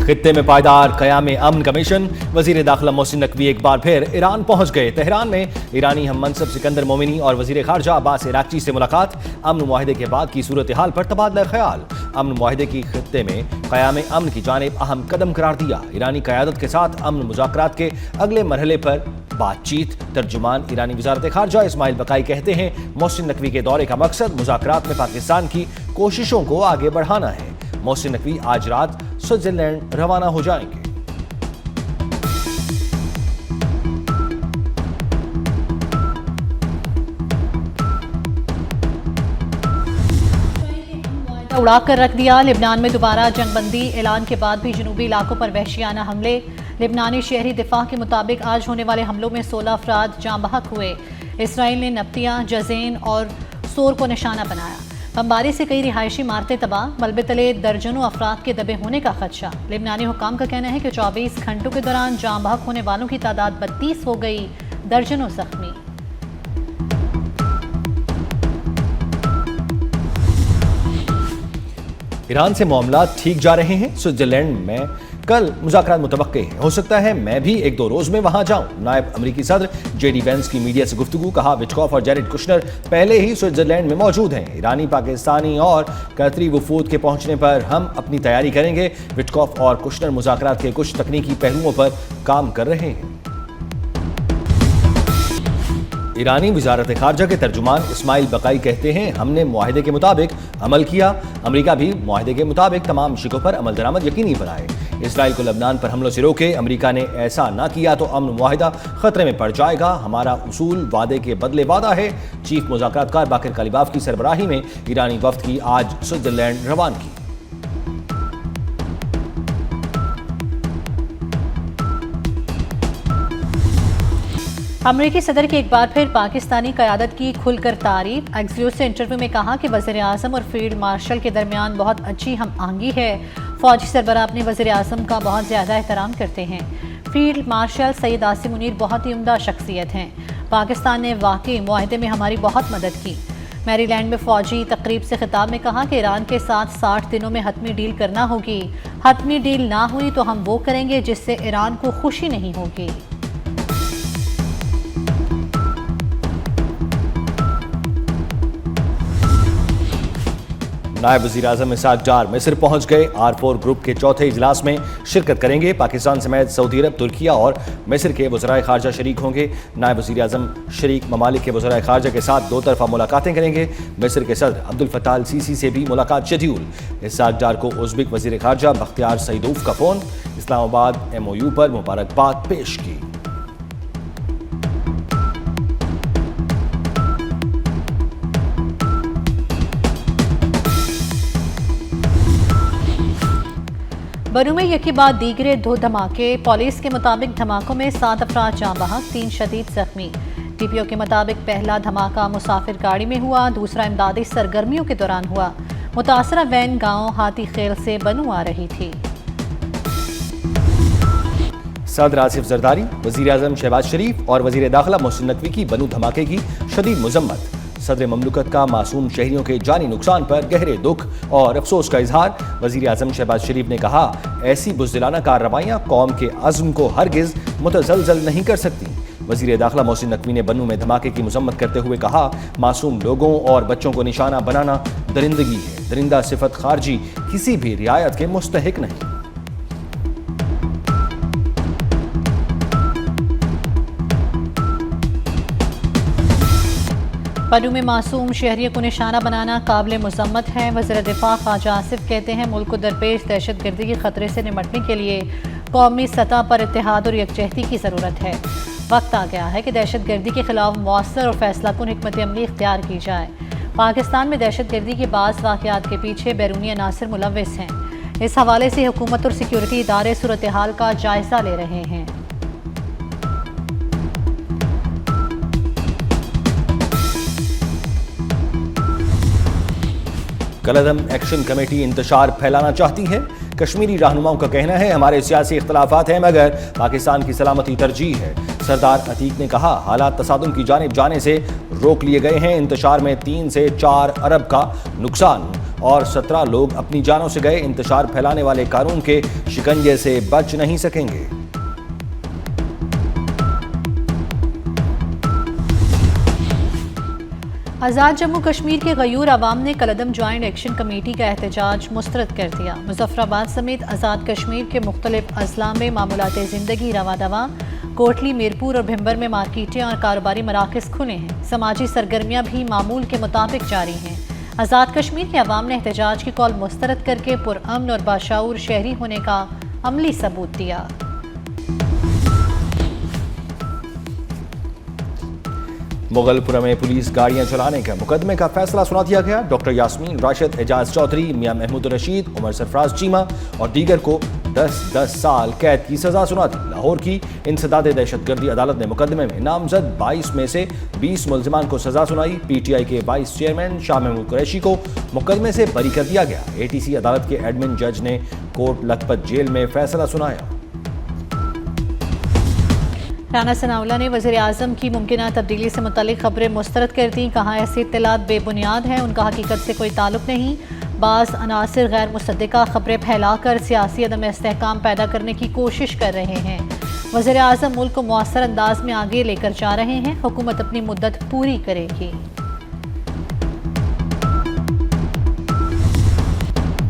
खित्ते में पायदार क़याम अमन का मिशन। वज़ीर दाखिला मोहसिन नकवी एक बार फिर ईरान पहुंच गए। तेहरान में ईरानी हम मनसब सिकंदर मोमिनी और वज़ीर ख़ारजा अब्बास इराक़ची से मुलाकात। अमन मुआहिदे के बाद की सूरत हाल पर तबादला ख्याल। अमन मुआहिदे की खित्ते में क़याम अमन की जानिब अहम कदम करार दिया। ईरानी क़यादत के साथ अमन मुज़ाकरात के अगले मरहले पर बातचीत। तर्जुमान ईरानी वज़ारत ख़ारजा इस्माइल बकाई कहते हैं, मोहसिन नकवी के दौरे का मकसद मुज़ाकरात में पाकिस्तान की कोशिशों को आगे बढ़ाना है। मोहसिन नकवी आज रात स्विट्जरलैंड रवाना हो जाएंगे। उड़ाकर रख दिया। लिबनान में दोबारा जंगबंदी ऐलान के बाद भी जनूबी इलाकों पर वहशियाना हमले। लिबनानी शहरी दिफा के मुताबिक आज होने वाले हमलों में 16 अफराद जाँ बहक हुए। इसराइल ने नब्तिया, जज़ेन और सोर को निशाना बनाया। बमबारी से कई रिहायशी इमारतें तबाह। मलबे तले दर्जनों अफराद के दबे होने का खदशा। लिबनानी हुकाम का कहना है कि 24 घंटों के दौरान जाँ बहक होने वालों की तादाद 32 हो गई, दर्जनों जख्मी। ईरान से मामला ठीक जा रहे हैं। स्विट्जरलैंड में कल मुज़ाकरात मुतवक्के हैं। हो सकता है मैं भी एक दो रोज में वहां जाऊं। नायब अमरीकी सदर जेडी वेंस की मीडिया से गुफ्तगू। कहा, विटकॉफ और जैरेड कुशनर पहले ही स्विट्जरलैंड में मौजूद हैं। ईरानी, पाकिस्तानी और कतरी वफूद के पहुंचने पर हम अपनी तैयारी करेंगे। विटकॉफ और कुशनर मुज़ाकरात के कुछ तकनीकी पहलुओं पर काम कर रहे हैं। ईरानी वज़ारत ख़ारजा के तर्जुमान इस्माइल बकाई कहते हैं, हमने मुआहिदे के मुताबिक अमल किया। अमरीका भी मुआहिदे के मुताबिक तमाम शिकों पर अमल दरामद यकीनी बनाए। इसराइल को लबनान पर हमलों से रोके। अमरीका ने ऐसा ना किया तो अमन मुआहिदा खतरे में पड़ जाएगा। हमारा उसूल वादे के बदले वादा है। चीफ मुज़ाकरातकार बाकिर कालिबाफ की सरबराही में ईरानी वफ्द की आज स्विट्जरलैंड रवानगी। अमरीकी सदर की एक बार फिर पाकिस्तानी क़यादत की खुलकर तारीफ। एक्सियोस से इंटरव्यू में कहा कि वज़ीर आज़म और फील्ड मार्शल के दरमियान बहुत अच्छी हम आहंगी है। फ़ौजी सरबराह अपने वज़ीर आज़म का बहुत ज़्यादा एहतराम करते हैं। फील्ड मार्शल सैयद आसिम मुनीर बहुत ही उम्दा शख्सियत हैं। पाकिस्तान ने वाकई मुआहिदे में हमारी बहुत मदद की। मैरीलैंड में फ़ौजी तकरीब से खिताब में कहा कि ईरान के साथ 60 दिनों में हतमी डील करना होगी। हतमी डील ना हुई तो हम वो करेंगे जिससे ईरान को खुशी नहीं होगी। नायब वज़ीर आज़म इसाक डार मिस्र पहुंच गए। R4 ग्रुप के चौथे इजलास में शिरकत करेंगे। पाकिस्तान समेत सऊदी अरब, तुर्किया और मिस्र के वज़राए ख़ारजा शरीक होंगे। नायब वज़ीर आज़म शरीक ममालिक के वज़राए ख़ारजा के साथ दो तरफ़ा मुलाकातें करेंगे। मिस्र के सदर अब्दुल फ़त्ताह अल सीसी से भी मुलाकात शेड्यूल। इसाक डार को उज़्बेक वज़ीर ख़ारजा बख्तियार सईदोव का फ़ोन। इस्लामाबाद MOU पर मुबारकबाद पेश की। बरू में यकी बाद दीगरे 2 धमाके। पुलिस के मुताबिक धमाकों में 7 अफराद जाँ बहक, 3 शदीद जख्मी। TPO के मुताबिक पहला धमाका मुसाफिर गाड़ी में हुआ, दूसरा इमदादी सरगर्मियों के दौरान हुआ। मुतासरा वैन गांव हाथी खेल से बनू आ रही थी। सदर आसिफ जरदारी, वज़ीर आज़म शहबाज शरीफ और वज़ीर दाखिला मोहसिन नकवी की बनू धमाके की शदीद मजम्मत। सदर ममलुकत का मासूम शहरियों के जानी नुकसान पर गहरे दुख और अफसोस का इजहार। वज़ीर आज़म शहबाज शरीफ ने कहा, ऐसी बुज़दिलाना कार्रवाइयाँ कौम के अज़्म को हरगिज़ मुतज़लज़ल नहीं कर सकती। वज़ीर दाखिला मोहसिन नकवी ने बनू में धमाके की मजम्मत करते हुए कहा, मासूम लोगों और बच्चों को निशाना बनाना दरिंदगी है। दरिंदा सिफत खारजी किसी भी रियायत के मुस्तहिक नहीं। बनू में मासूम शहरियों को निशाना बनाना काबिल मज़म्मत है। वज़ीर दिफा ख्वाजा आसिफ कहते हैं, मुल्क को दरपेश दहशतगर्दी के खतरे से निपटने के लिए कौमी सतह पर इत्तेहाद और यकजहती की ज़रूरत है। वक्त आ गया है कि दहशतगर्दी के खिलाफ मौसर और फैसलाकुन हिकमत अमली इख्तियार की जाए। पाकिस्तान में दहशतगर्दी के बाज़ वाक़यात के पीछे बैरूनी अनासर मुलव्विस हैं। इस हवाले से हुकूमत और सिक्योरिटी इदारे सूरत हाल का जायज़ा ले रहे हैं। कलअदम एक्शन कमेटी इंतशार फैलाना चाहती है। कश्मीरी रहनुमाओं का कहना है, हमारे सियासी इख्तलाफात हैं मगर पाकिस्तान की सलामती तरजीह है। सरदार अतीक ने कहा, हालात तसादुम की जानिब जाने से रोक लिए गए हैं। इंतशार में 3 से 4 अरब का नुकसान और 17 लोग अपनी जानों से गए। इंतशार फैलाने वाले कानून के शिकंजे से बच नहीं सकेंगे। आज़ाद जम्मू कश्मीर के गयूर आवाम ने कलअदम ज्वाइंट एक्शन कमेटी का एहतजाज मुस्तरद कर दिया। मुजफ्फराबाद समेत आज़ाद कश्मीर के मुख्तलिफ अजला में मामूलात ज़िंदगी रवा दवा। कोटली, मीरपुर और भिम्बर में मार्केटें और कारोबारी मराकज़ खुले हैं। समाजी सरगर्मियाँ भी मामूल के मुताबिक जारी हैं। आज़ाद कश्मीर के अवाम ने एहतजाज की कॉल मुस्तरद करके पुरअमन और बाशऊर शहरी होने का अमली सबूत दिया। मुगलपुरा में पुलिस गाड़ियां चलाने का मुकदमे का फैसला सुना दिया गया। डॉक्टर यास्मीन, राशिद, एजाज चौधरी, मियां महमूद रशीद, उमर सरफराज चीमा और दीगर को 10-10 साल कैद की सजा सुना दी। लाहौर की इंसदाद दहशतगर्दी अदालत ने मुकदमे में नामजद 22 में से 20 मुल्जिमान को सजा सुनाई। PTI के वाइस चेयरमैन शाह महमूद कुरैशी को मुकदमे से बरी कर दिया गया। ATC अदालत के एडमिन जज ने कोट लखपत जेल में फैसला सुनाया। राना सनाउल्लाह ने वज़ीर आज़म की मुमकिना तब्दीली से मुतल्लिक़ खबरें मुस्तरद कर दी। कहा ऐसी इत्तलात बेबुनियाद हैं, उनका हकीकत से कोई ताल्लुक नहीं। बाज़ अनासिर गैर मुसद्दिक़ा खबरें फैलाकर सियासी अदम इस्तेहकाम पैदा करने की कोशिश कर रहे हैं। वज़ीर आज़म मुल्क को मौसर अंदाज में आगे लेकर जा रहे हैं। हुकूमत अपनी मुद्दत पूरी करेगी।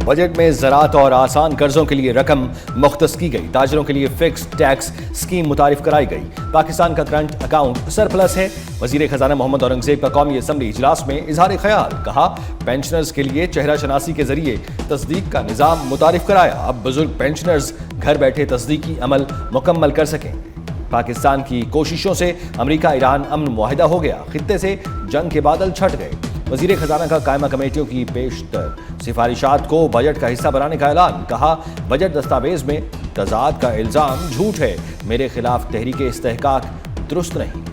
बजट में ज़राअत और आसान कर्जों के लिए रकम मुख्तस की गई। ताजरों के लिए फिक्स टैक्स स्कीम मुतारिफ कराई गई। पाकिस्तान का करंट अकाउंट सरप्लस है। वज़ीर खजाना मोहम्मद औरंगज़ेब का कौमी असम्बली इजलास में इजहार ख्याल। कहा पेंशनर्स के लिए चेहरा शनासी के जरिए तस्दीक का निज़ाम मुतारिफ कराया। अब बुजुर्ग पेंशनर्स घर बैठे तस्दीकी अमल मुकम्मल कर सकेंगे। पाकिस्तान की कोशिशों से अमरीका ईरान अमन मुआहिदा हो गया। खित्ते से जंग के बादल छट गए। वज़ीर खजाना का कायमा कमेटियों की पेशतर सिफारिशात को बजट का हिस्सा बनाने का ऐलान। कहा बजट दस्तावेज में तजाद का इल्ज़ाम झूठ है। मेरे खिलाफ तहरीक इस्तेहकाक दुरुस्त नहीं।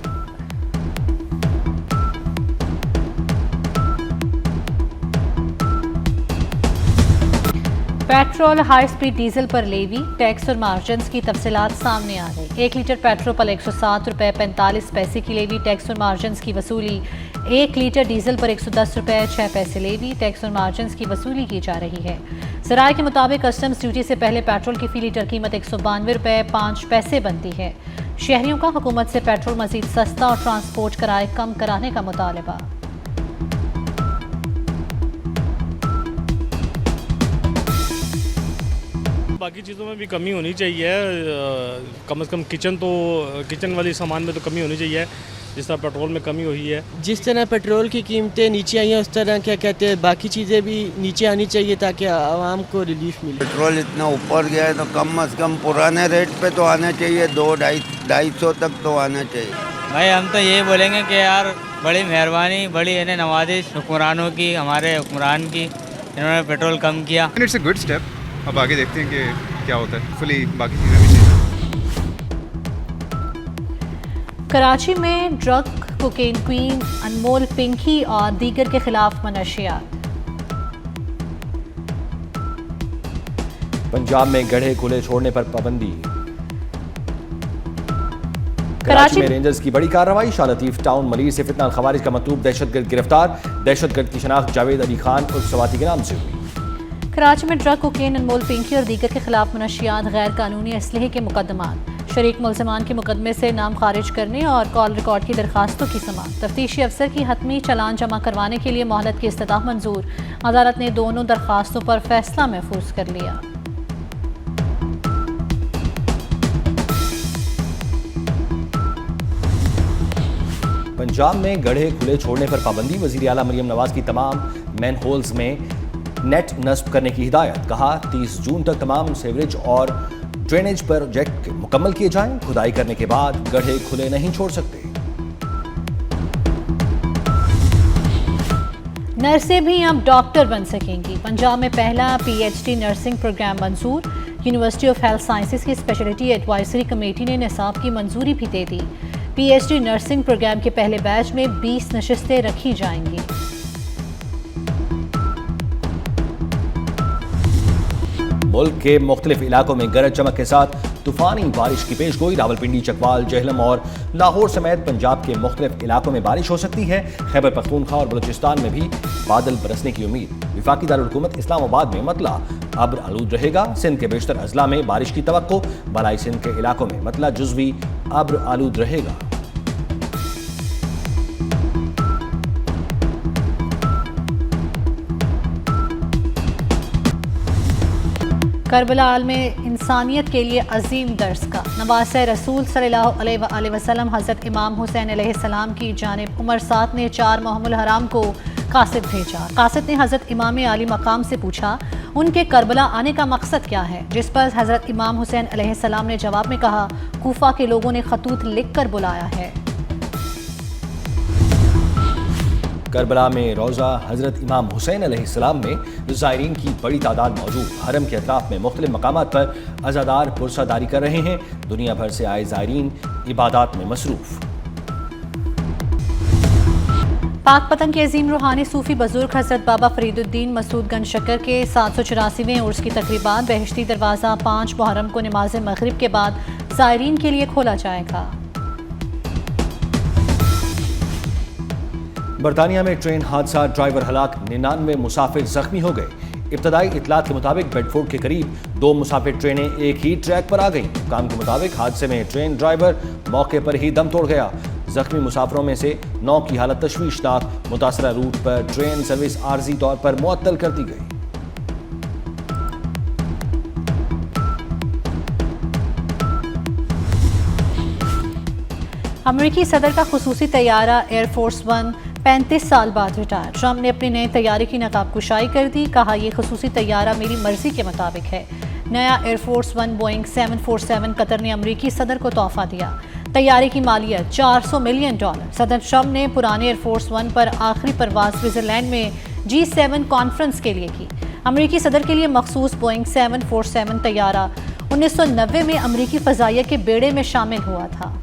पेट्रोल, हाई स्पीड डीजल पर लेवी, टैक्स और मार्जिन्स की तफसीलात सामने आ गई। 1 लीटर पेट्रोल पर 107 रुपये 45 पैसे की लेवी, टैक्स और मार्जिन्स की वसूली। 1 लीटर डीजल पर 110 रुपये 6 पैसे लेवी, टैक्स और मार्जिन्स की वसूली की जा रही है। ज़राए के मुताबिक कस्टम्स ड्यूटी से पहले पेट्रोल की फ़ी लीटर कीमत 192 रुपये 5 पैसे बनती है। शहरियों का हुकूमत से पेट्रोल मज़ीद सस्ता और ट्रांसपोर्ट किराए कम कराने का मुतालबा। बाकी चीज़ों में भी कमी होनी चाहिए। कम से कम किचन वाली सामान में तो कमी होनी चाहिए, जिस तरह पेट्रोल में कमी हुई है। जिस तरह पेट्रोल की कीमतें नीचे आई हैं उस तरह क्या कहते हैं बाकी चीज़ें भी नीचे आनी चाहिए ताकि आवाम को रिलीफ मिले। पेट्रोल इतना ऊपर गया है तो कम से कम पुराने रेट पे तो आना चाहिए, 200-250 तक तो आना चाहिए। भाई हम तो यही बोलेंगे कि यार बड़ी मेहरबानी, बड़ी इन्हें नवाजिश हुक्मरानों की, हमारे हुक्मरान की, इन्होंने पेट्रोल कम किया। It's a good step. अब आगे देखते हैं कि क्या होता है। फुली बाकी चीज़ें भी चाहिए। कराची में ड्रग कोकेन क्वीन अनमोल पिंकी और दीगर के खिलाफ मनशियात। पंजाब में गड्ढे खुले छोड़ने पर पाबंदी। कराची में रेंजर्स की बड़ी कार्रवाई। शाह लतीफ टाउन मलिर से फितना खवारिज का मतलूब दहशतगर्द गिरफ्तार। दहशतगर्द की शनाख्त जावेद अली खान उर्फ सवाती के नाम से हुई। कराची में ड्रग कोकेन अनमोल पिंकी और दीगर के खिलाफ मनशियात, गैर कानूनी असलहे के मुकदमात, शरीक मुल्ज़िमान के मुकदमे से नाम खारिज करने और कॉल रिकॉर्ड की दरखास्तों की समाअत। तफ्तीशी अफसर की हतमी चालान जमा करवाने के लिए मोहलत की इस्तताह मंजूर। अदालत ने दोनों दरखास्तों पर फैसला महफूज कर लिया। पंजाब में गड्ढे खुले छोड़ने पर पाबंदी। वज़ीर आला मरियम नवाज की तमाम मैन होल्स में नेट नस्ब करने की हिदायत। कहा 30 जून तक तमाम सीवरेज और ड्रेनेज प्रोजेक्ट मुकम्मल किए जाएं। खुदाई करने के बाद गड्ढे खुले नहीं छोड़ सकते। नर्सें भी अब डॉक्टर बन सकेंगी। पंजाब में पहला PhD नर्सिंग प्रोग्राम मंजूर। यूनिवर्सिटी ऑफ हेल्थ साइंसेज की स्पेशलिटी एडवाइजरी कमेटी ने निसाब की मंजूरी भी दे दी। PhD नर्सिंग प्रोग्राम के पहले बैच में 20 नशिस्तें रखी जाएंगी। मुल्क के मुख्तलिफ इलाकों में गरज चमक के साथ तूफानी बारिश की पेशगोई। रावलपिंडी, चकवाल, जेहलम और लाहौर समेत पंजाब के मुख्तलिफ इलाकों में बारिश हो सकती है। खैबर पख्तूनख्वा और बलूचिस्तान में भी बादल बरसने की उम्मीद। वफाकी दारुल हुकूमत इस्लामाबाद में मतला अब्र आलूद रहेगा। सिंध के बेशतर अजला में बारिश की तवक्को। बलाई सिंध के इलाकों में मतला जुज़वी अब्र आलूद रहेगा। करबला में इंसानियत के लिए अजीम दर्स का नवासे रसूल सल्लल्लाहु अलैहि वसल्लम हज़रत इमाम हुसैन अलैहिस्सलाम की जानिब उमर सात ने 4 मुहर्रम हराम को कासिद भेजा। कासिद ने हज़रत इमाम आली मकाम से पूछा उनके करबला आने का मकसद क्या है, जिस पर हज़रत इमाम हुसैन अलैहिस्सलाम ने जवाब में कहा, कूफा के लोगों ने खतूत लिख कर बुलाया है। करबला में रोज़ा हज़रत इमाम हुसैन अलैहिस्सलाम में ज़ायरीन की बड़ी तादाद मौजूद। हरम के अतराफ में मुख्तलिफ मकामात पर अज़ादार पुरसादारी कर रहे हैं। दुनिया भर से आए ज़ायरीन इबादत में मसरूफ़। पाक पतन के अजीम रूहानी सूफ़ी बुज़ुर्ग हज़रत बाबा फरीदुद्दीन मसूद गंज शक्कर के 784वें उर्स की तकरीबात बहश्ती दरवाज़ा 5 मुहर्रम को नमाज मगरिब के बाद ज़ायरीन के लिए खोला जाएगा। बरतानिया में ट्रेन हादसा, ड्राइवर हलाक, 99 मुसाफिर जख्मी हो गए। इब्तदाई इतलात के मुताबिक बेडफोर्ड के करीब 2 मुसाफिर ट्रेनें एक ही ट्रैक पर आ गईं। हुकाम के मुताबिक हादसे में ट्रेन ड्राइवर मौके पर ही दम तोड़ गया। जख्मी मुसाफिरों में से 9 की हालत तशवीशनाक। मुतासरा रूट पर ट्रेन सर्विस आर्जी तौर पर मुअत्तल कर दी गई। अमरीकी सदर का खुसूसी तैयारा एयरफोर्स 1 35 साल बाद रिटायर। ट्रंप ने अपनी नए तैयारे की नकाबकुशाई कर दी। कहा, यह खुसूसी तैयारा मेरी मर्जी के मुताबिक है। नया एयरफोर्स 1 बोइंग 747 कतर ने अमरीकी सदर को तोहफा दिया। तैयारे की मालियत $400 मिलियन। सदर ट्रंप ने पुराने एयरफोर्स 1 पर आखिरी परवाज स्विट्जरलैंड में G7 कॉन्फ्रेंस के लिए की। अमरीकी सदर के लिए मखसूस बोइंग 747 तैयारा 1990 में अमरीकी फ़ज़ाइया के बेड़े में शामिल हुआ था।